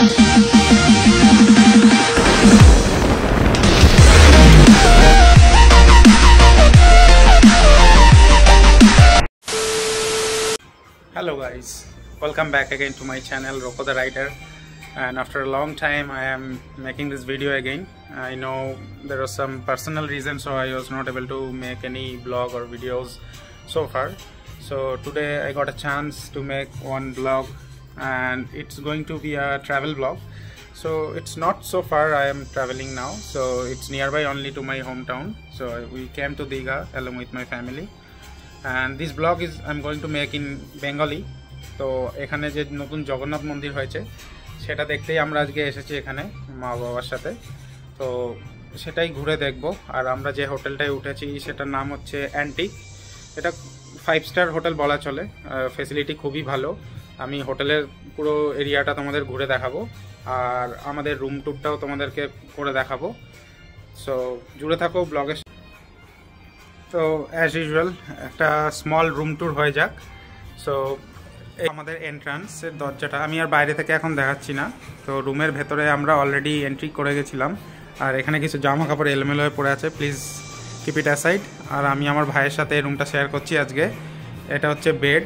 Hello guys, welcome back again to my channel Roko the Rider, and after a long time I am making this video again. I know there are some personal reasons, so I was not able to make any vlog or videos so far. So today I got a chance to make one vlog, and it's going to be a travel vlog. So it's not so far, I am traveling now, so it's nearby only to my hometown. So we came to Digha along with my family, and this vlog is I'm going to make in Bengali. তো এখানে যে নতুন জগন্নাথ মন্দির হয়েছে সেটা দেখতেই আমরা আজকে এসেছি এখানে মা বাবার সাথে। তো সেটাই ঘুরে দেখব। আর আমরা যে হোটেলটায় উঠেছি সেটার নাম হচ্ছে অ্যান্টিক। এটা 5 স্টার হোটেল বলা চলে, ফ্যাসিলিটি খুবই ভালো। আমি হোটেলের পুরো এরিয়াটা তোমাদের ঘুরে দেখাবো, আর আমাদের রুম ট্যুরটাও তোমাদেরকে করে দেখাবো। সো জুড়ে থাকো ব্লগের। তো অ্যাজ ইউজুয়াল একটা স্মল রুম ট্যুর হয়ে যাক। সো আমাদের এন্ট্রান্সের দরজাটা আমি আর বাইরে থেকে এখন দেখাচ্ছি না। তো রুমের ভেতরে আমরা অলরেডি এন্ট্রি করে গেছিলাম, আর এখানে কিছু জামা কাপড় এলোমেলো হয়ে পড়ে আছে, প্লিজ কিপ ইট অ্যাসাইড। আর আমি আমার ভাইয়ের সাথে এই রুমটা শেয়ার করছি আজকে। এটা হচ্ছে বেড,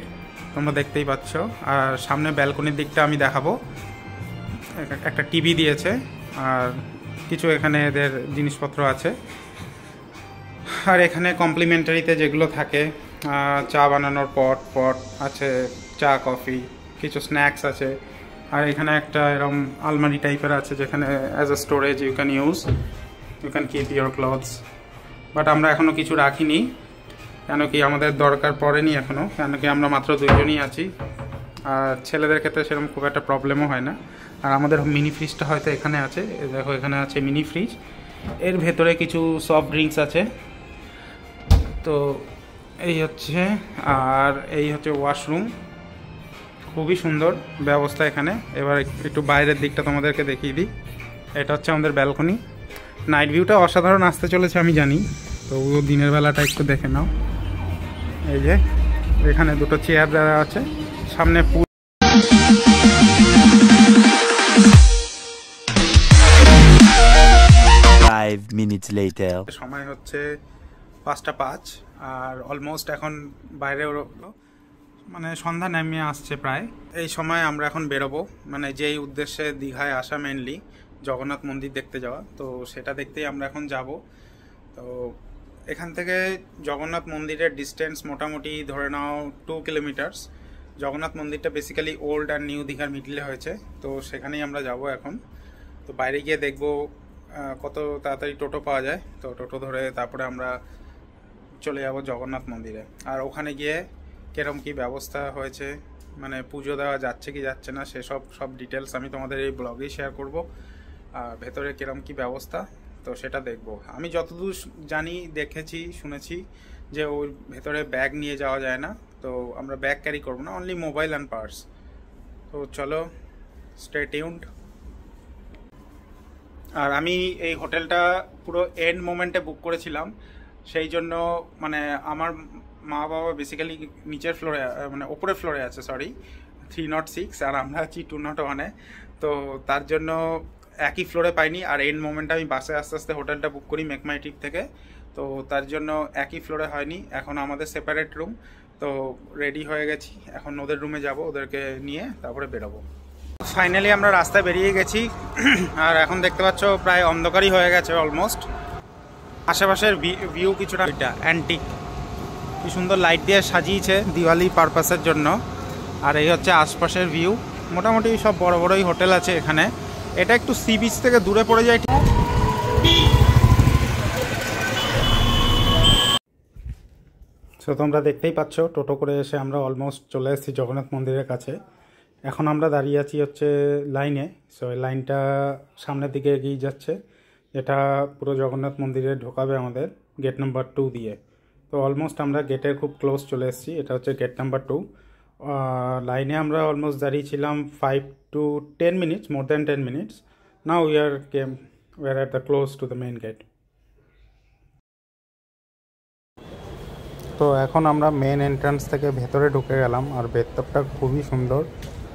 তোমরা দেখতেই পাচ্ছ। আর সামনে ব্যালকনির দিকটা আমি দেখাবো। একটা টিভি দিয়েছে, আর কিছু এখানে এদের জিনিসপত্র আছে। আর এখানে কমপ্লিমেন্টারিতে যেগুলো থাকে, চা বানানোর পট আছে, চা কফি, কিছু স্ন্যাক্স আছে। আর এখানে একটা এরকম আলমারি টাইপের আছে যেখানে as a storage you can keep your clothes. But আমরা এখনও কিছু রাখিনি, কেন কি আমাদের দরকার পড়েনি এখনও, কেন কি আমরা মাত্র দুইজনই আছি। আর ছেলেদের ক্ষেত্রে সেরকম খুব একটা প্রবলেমও হয় না। আর আমাদের মিনি ফ্রিজটা হয়তো এখানে আছে, দেখো এখানে আছে মিনি ফ্রিজ। এর ভেতরে কিছু সফট ড্রিঙ্কস আছে। তো এই হচ্ছে, আর এই হচ্ছে ওয়াশরুম, খুবই সুন্দর ব্যবস্থা এখানে। এবার একটু বাইরের দিকটা তোমাদেরকে দেখিয়ে দিই। এটা হচ্ছে আমাদের ব্যালকনি। নাইট ভিউটা অসাধারণ আসতে চলেছে আমি জানি, তো দিনের বেলাটা একটু দেখে নাও। এই যে এখানে দুটো চেয়ার দেওয়া আছে, সামনে সময় হচ্ছে 5:05, আর অলমোস্ট এখন বাইরে মানে সন্ধ্যা নেমে আসছে প্রায়। এই সময় আমরা এখন বেরোবো, মানে যেই উদ্দেশ্যে দীঘায় আসা মেনলি জগন্নাথ মন্দির দেখতে যাওয়া, তো সেটা দেখতেই আমরা এখন যাব। তো এখান থেকে জগন্নাথ মন্দিরের ডিস্টেন্স মোটামুটি ধরে নাও 2 কিলোমিটার্স। জগন্নাথ মন্দিরটা বেসিক্যালি ওল্ড আর নিউ দীঘার মিডলে হয়েছে, তো সেখানেই আমরা যাব এখন। তো বাইরে গিয়ে দেখব কত তাড়াতাড়ি টোটো পাওয়া যায়। তো টোটো ধরে তারপরে আমরা চলে যাব জগন্নাথ মন্দিরে। আর ওখানে গিয়ে কিরম কি ব্যবস্থা হয়েছে, মানে পুজো দেওয়া যাচ্ছে কি যাচ্ছে না, সব ডিটেলস আমি তোমাদের এই ব্লগেই শেয়ার করব। আর ভেতরে কিরম কি ব্যবস্থা তো সেটা দেখব। আমি যতদূর জানি, দেখেছি, শুনেছি যে ওই ভেতরে ব্যাগ নিয়ে যাওয়া যায় না, তো আমরা ব্যাগ ক্যারি করবো না, অনলি মোবাইল অ্যান্ড পার্স। তো চলো, স্টে টিউনড। আর আমি এই হোটেলটা পুরো এন্ড মোমেন্টে বুক করেছিলাম, সেই জন্য মানে আমার মা বাবা বেসিক্যালি নিচের ফ্লোরে, মানে ওপরের ফ্লোরে আছে, সরি 306, আর আমরা আছি 201-এ। তো তার জন্য একই ফ্লোরে পাইনি। আর এন্ড মোমেন্টে আমি বাসে আস্তে আস্তে হোটেলটা বুক করি মেকমাই ট্রিপ থেকে, তো তার জন্য একই ফ্লোরে হয়নি। এখন আমাদের সেপারেট রুম। তো রেডি হয়ে গেছি, এখন ওদের রুমে যাব, ওদেরকে নিয়ে তারপরে বেরোবো। ফাইনালি আমরা রাস্তায় বেরিয়ে গেছি। আর এখন দেখতে পাচ্ছ প্রায় অন্ধকারই হয়ে গেছে অলমোস্ট। আশেপাশের ভিউ কিছুটা, এটা অ্যান্টিক, কি সুন্দর লাইট দিয়ে সাজিয়েছে দিওয়ালি পারপাসের জন্য। আর এই হচ্ছে আশপাশের ভিউ। মোটামুটি সব বড় বড়ই হোটেল আছে এখানে। এটা একটু সি বিচ থেকে দূরে পড়ে যায়। সো তোমরা দেখতেই পাচ্ছ, টোটো করে এসে আমরা অলমোস্ট চলে এসেছি জগন্নাথ মন্দিরের কাছে। এখন আমরা দাঁড়িয়ে আছি হচ্ছে লাইনে। সো এই লাইনটা সামনের দিকে এগিয়ে যাচ্ছে, এটা পুরো জগন্নাথ মন্দিরে ঢোকাবে আমাদের গেট নাম্বার 2 দিয়ে। তো অলমোস্ট আমরা গেটের খুব ক্লোজ চলে এসেছি। এটা হচ্ছে গেট নাম্বার 2। লাইনে আমরা অলমোস্ট দাঁড়িয়েছিলাম 5 to 10 minutes, more than 10 minutes. Now we are at the close to the main gate. তো এখন আমরা মেন এন্ট্রান্স থেকে ভেতরে ঢুকে গেলাম। আর ভেতরটা খুবই সুন্দর,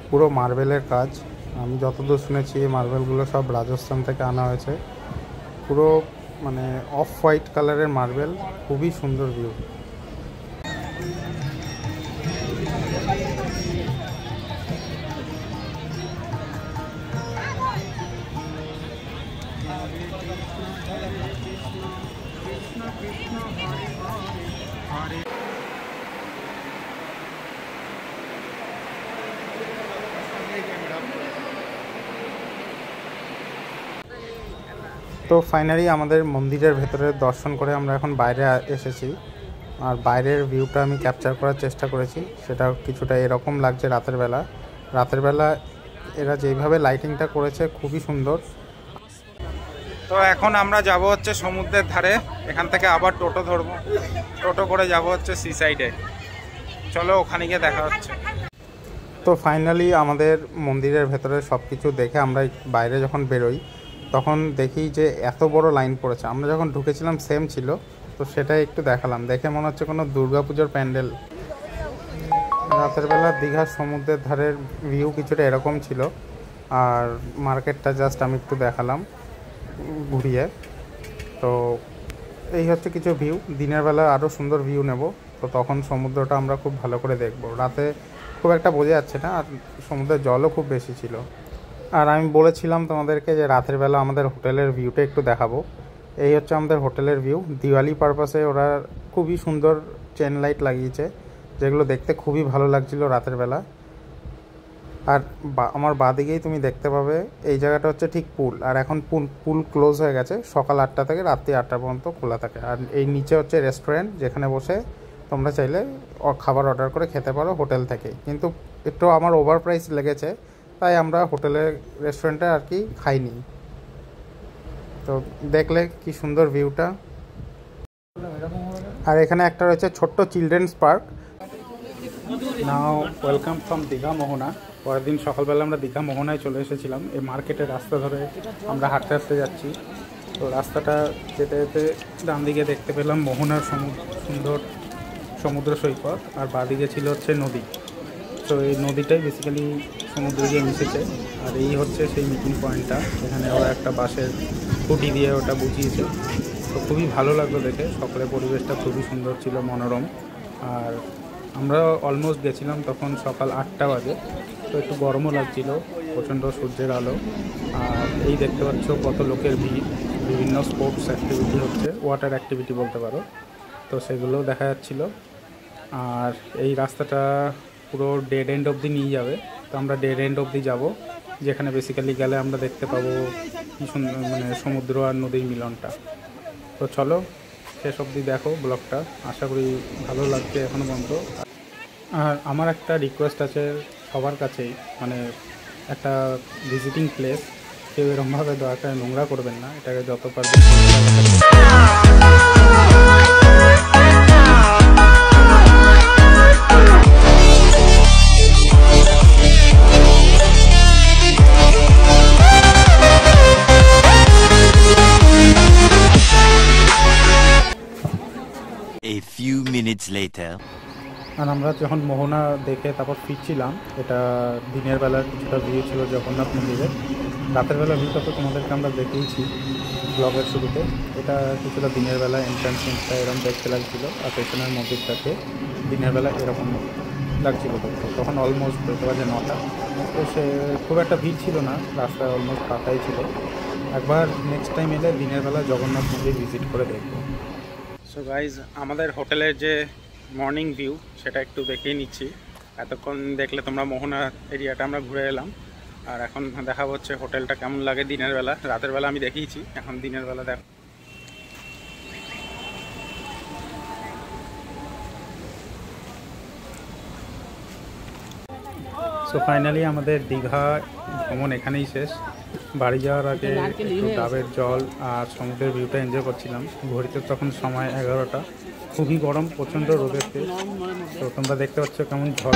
পুরো মার্বেলের কাজ। আমি যতদূর শুনেছি এই মার্বেলগুলো সব রাজস্থান থেকে আনা হয়েছে। পুরো মানে অফ হোয়াইট কালারের মার্বেল, খুবই সুন্দর ভিউ। তো ফাইনালি আমাদের মন্দিরের ভেতরে দর্শন করে আমরা এখন বাইরে এসেছি। আর বাইরের ভিউটা আমি ক্যাপচার করার চেষ্টা করেছি। সেটা কিছুটা এরকম লাগছে রাতের বেলা এরা যেইভাবে লাইটিংটা করেছে খুবই সুন্দর। তো এখন আমরা যাব হচ্ছে সমুদ্রের ধারে, এখান থেকে আবার টোটো ধরবো, টোটো করে যাব হচ্ছে সি সাইডে। চলো ওখানে গিয়ে দেখা হচ্ছে। তো ফাইনালি আমাদের মন্দিরের ভেতরে সব কিছু দেখে আমরা বাইরে যখন বেরোই তখন দেখি যে এত বড় লাইন পড়েছে। আমরা যখন ঢুকেছিলাম সেম ছিল, তো সেটাই একটু দেখালাম। দেখে মনে হচ্ছে কোনো দুর্গাপুজোর প্যান্ডেল। রাতের বেলা দীঘার সমুদ্রের ধারের ভিউ কিছুটা এরকম ছিল। আর মার্কেটটা জাস্ট আমি একটু দেখালাম ঘুরিয়ে। তো এই হচ্ছে কিছু ভিউ। দিনের বেলা আরও সুন্দর ভিউ নেব, তো তখন সমুদ্রটা আমরা খুব ভালো করে দেখব। রাতে খুব একটা বোঝা যাচ্ছে না, আর সমুদ্রের জলও খুব বেশি ছিল। আর আমি বলেছিলাম তোমাদেরকে যে রাতের বেলা আমাদের হোটেলের ভিউটা একটু দেখাবো। এই হচ্ছে আমাদের হোটেলের ভিউ। দিওয়ালি পারপাসে ওরা খুবই সুন্দর চেন লাইট লাগিয়েছে, যেগুলো দেখতে খুবই ভালো লাগছিল রাতের বেলা। আর আমার বাদিকেই তুমি দেখতে পাবে এই জায়গাটা হচ্ছে ঠিক পুল। আর এখন পুল ক্লোজ হয়ে গেছে, সকাল 8টা থেকে রাত্রি 8টা পর্যন্ত খোলা থাকে। আর এই নিচে হচ্ছে রেস্টুরেন্ট, যেখানে বসে তোমরা চাইলে খাবার অর্ডার করে খেতে পারো হোটেল থেকে। কিন্তু একটু আমার ওভার প্রাইস লেগেছে, তাই আমরা হোটেলে রেস্টুরেন্টে আর কি খাইনি। তো দেখলে কি সুন্দর ভিউটা। আর এখানে একটা রয়েছে ছোট্ট children's park. Now welcome from Digha Mohana. পরের দিন সকালবেলা আমরা দীঘা মোহনায় চলে এসেছিলাম। এই মার্কেটের রাস্তা ধরে আমরা হাঁটতে হাঁটতে যাচ্ছি। তো রাস্তাটা যেতে যেতে ডান দিকে দেখতে পেলাম মোহনার সুন্দর সমুদ্র সৈকত, আর বাঁদিকে ছিল হচ্ছে নদী। তো এই নদীটাই বেসিক্যালি সমুদ্রে গিয়ে মিশেছে। আর এই হচ্ছে সেই মিটিং পয়েন্টটা, এখানে ওরা একটা বাঁশের খুঁটি দিয়ে ওটা বুঝিয়েছে। তো খুবই ভালো লাগলো দেখে। সকালে পরিবেশটা খুবই সুন্দর ছিল, মনোরম। আর আমরা অলমোস্ট গেছিলাম তখন সকাল 8টা বাজে, তো একটু গরমও লাগছিল, প্রচণ্ড সূর্যের আলো। আর এই দেখতে পাচ্ছ কত লোকের ভিড়, বিভিন্ন স্পোর্টস অ্যাক্টিভিটি হচ্ছে, ওয়াটার অ্যাক্টিভিটি বলতে পারো। তো সেগুলো দেখা যাচ্ছিল। আর এই রাস্তাটা পুরো ডেড এন্ড অবধি নিয়ে যাবে। তো আমরা ডেড এন্ড অবধি যাব, যেখানে বেসিক্যালি গেলে আমরা দেখতে পাবো কি সুন্দর মানে সমুদ্র আর নদীর মিলনটা। তো চলো শেষ অবধি দেখো ব্লগটা, আশা করি ভালো লাগছে এখনও পর্যন্ত। আর আমার একটা রিকোয়েস্ট আছে সবার কাছেই, মানে একটা ভিজিটিং প্লেস, কেউ এরকমভাবে দয়া করে নোংরা করবেন না, এটাকে যত পারবেন। A few minutes later. আর আমরা যখন মোহনা দেখে তারপর ফিরছিলাম, এটা দিনের বেলার কিছুটা ভিউ ছিল জগন্নাথ মন্দিরের। রাতের বেলা ভিউটা তো তোমাদেরকে আমরা দেখেইছি ব্লগের শুরুতে। এটা কিছুটা দিনের বেলা এন্ট্রান্সটা এরকম দেখতে লাগছিলো, আর পেছনের মন্দিরটাকে দিনের বেলা এরকম লাগছিলো। তখন অলমোস্ট দেখতে পাচ্ছে 9টা। তো সে খুব একটা ভিড় ছিল না, রাস্তায় অলমোস্ট ফাঁকাই ছিল। একবার নেক্সট টাইম এলে দিনের বেলা জগন্নাথ মন্দির ভিজিট করে দেখবো। সো গাইজ, আমাদের হোটেলের যে মর্নিং ভিউ সেটা একটু দেখেই নিচ্ছি। এতক্ষণ দেখলে তোমরা মোহনা এরিয়াটা আমরা ঘুরে এলাম, আর এখন দেখা হচ্ছে হোটেলটা কেমন লাগে দিনের বেলা। রাতের বেলা আমি দেখিয়েছি, এখন দিনের বেলা দেখো। সো ফাইনালি আমাদের দীঘা ভ্রমণ এখানেই শেষ। বাড়ি যাওয়ার আগে একটু ডাবের জল আর সমুদ্রের ভিউটা এনজয় করছিলাম। ঘড়িতে তখন সময় 11টা, খুবই গরম, প্রচণ্ড রোদের তেজ। তো তোমরা দেখতে পাচ্ছ কেমন ঝড়।